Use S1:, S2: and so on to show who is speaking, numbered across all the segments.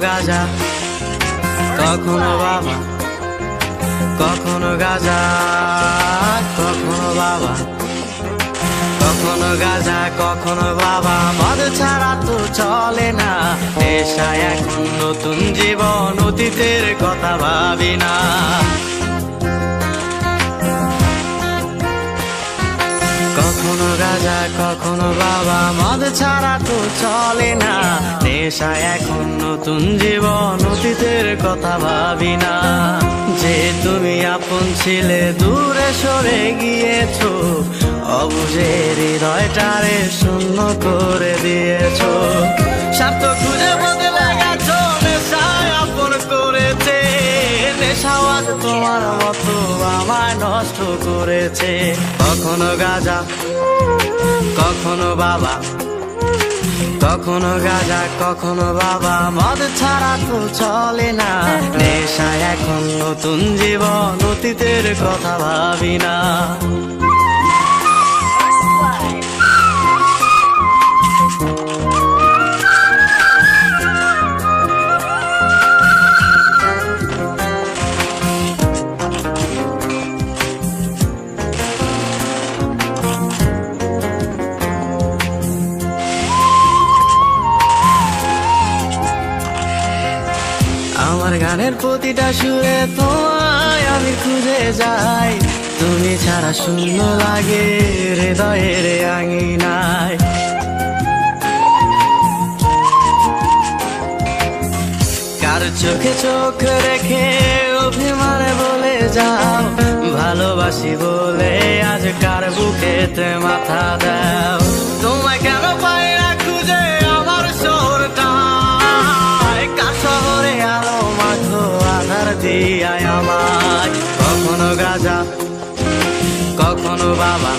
S1: গাঁজা কখনো বাবা, কখনো গাঁজা কখনো বাবা, কখনো গাঁজা কখনো বাবা। মদ ছাড়া তো চলে না, নেশা এখন নতুন জীবন, অতীতের কথা ভাবি না। কখনো গাঁজা কখনো বাবা, মদ ছাড়া তো চলে না, নেশা এখন নতুন জীবন, অতীতের কথা ভাবি না। যে তুমি আপন ছিলে দূরে সরে গিয়েছো, অবুঝে হৃদয়টারে শূন্য করে দিয়েছো। স্বার্থ খুঁজে বদলে গেছো, নেশায় আপন করেছে, নেশাও আজ তোমার মতো আমায় নষ্ট করেছে। কখনো গাঁজা কখনো বাবা, কখনো গাঁজা কখনো বাবা, মদ ছাড়া তো চলে না, নেশা এখন নতুন জীবন, অতীতের কথা ভাবি না। আমার গানের প্রতিটা সুরে তোমায় আমি খুঁজে যাই, তুমি ছাড়া শূন্য লাগে হৃদয়ের আঙিনায়। কার চোখে চোখ রেখে অভিমানে বলে যাও, ভালোবাসি বলে আজ কার বুকেতে মাথা দাও। তোমায় কেন পাই না খুঁজে আমার শহরটা, কার শহরে আলো মাখো আধার দিয়ায় আমায়। কখনো গাঁজা কখনো বাবা,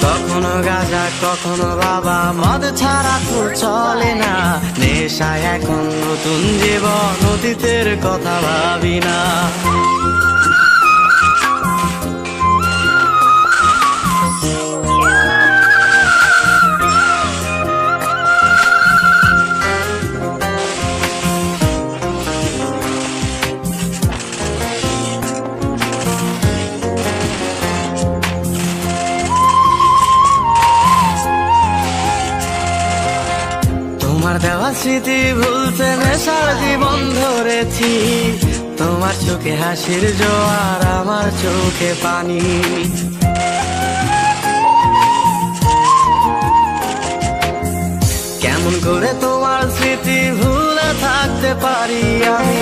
S1: কখনো গাঁজা কখনো বাবা, মদ ছাড়া তো চলে না, নেশা এখন নতুন জীবন, অতীতের কথা ভাবি না। তোমার দেওয়া স্মৃতি ভুলতে নেশার জীবন ধরেছি, তোমার চোখে হাসির জোয়ার আমার চোখে পানি। কেমন করে তোমার স্মৃতি ভুলে থাকতে পারি আমি,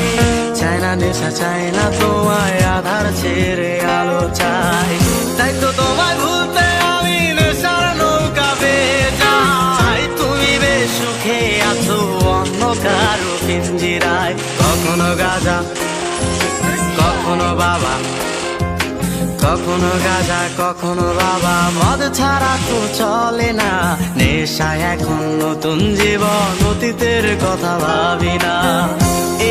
S1: চাই না নেশা চাই না তোমায় আধার ছেড়ে আলো চাই। তাই তো তোমায় ভুলতে আমি নেশার নৌকা বেয়ে যাই, তুমি বেশ সুখে আছো অন্য কারো পিঞ্জিরায়। কখনো গাঁজা কখনো বাবা, কখনো গাঁজা কখনো বাবা, মদ ছাড়া তো চলে না, নেশা এখন নতুন জীবন, অতীতের কথা ভাবি না।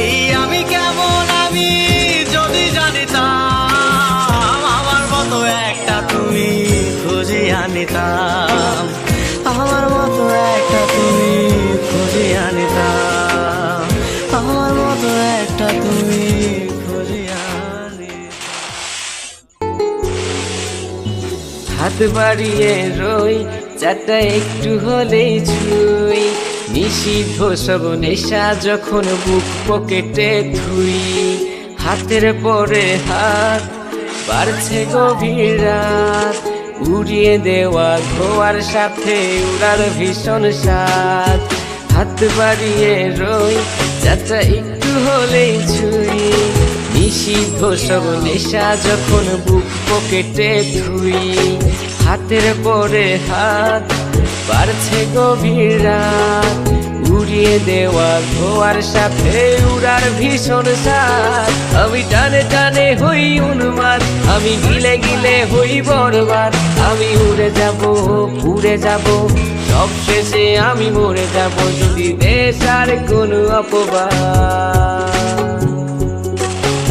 S1: এই আমি কেমন আমি যদি জানিতাম, আমার মতো একটা তুমি খুঁজিয়া নিতাম, আমার মতো একটা তুমি খুঁজিয়া নিতাম, আমার মতো একটা তুমি খুঁজিয়া নিতাম।
S2: হাত বাড়িয়ে রই চাটা একটু হলেই ছুঁই, নিষিদ্ধ সব নেশা যখন বুক পকেটে ধুই। হাতের পরে হাত বাড়ছে গভীর রাত, উড়িয়ে দেওয়া ধোয়ার সাথে উড়ার ভীষণ স্বাদ। হাত বাড়িয়ে রই চাটা একটু হলেই ছুঁই, নিষিদ্ধ সব নেশা যখন বুক পকেটে ধুই। হাতের পরে হাত বাড়ছে গভীর রাত, উড়িয়ে দেওয়া ধোয়ার সাথে উড়ার ভীষণ স্বাদ। আমি টানে টানে হই উন্মাদ, আমি গিলে গিলে হই বরবাদ। আমি উড়ে যাব উড়ে যাব, সব শেষে আমি মরে যাব যদি নেশার কোনো অপবাদ।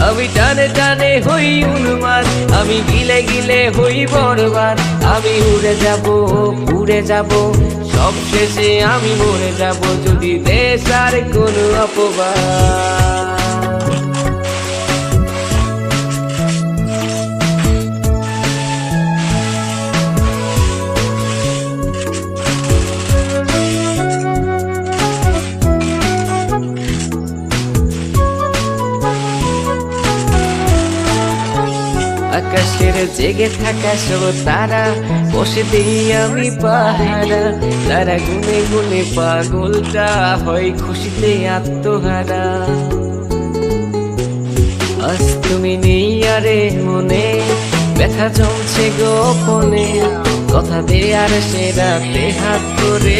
S2: আমি টানে টানে হই উন্মাদ, তোমার আমি গিলে গিলে হই বরবাদ আমি উড়ে যাব সব শেষে আমি মরে যাব যদি দেশ আর কোনো অপবাদ আকাশের জেগে থাকা সব তারা বসে দিই আমি পাহারা তারা গুনে গুনে পাগলটা হয় খুশিতে আত্মহারা আজ তুমি নেই আরে মনে ব্যথা জমছে গোপনে কথা দে আর সে রাতে হাত করে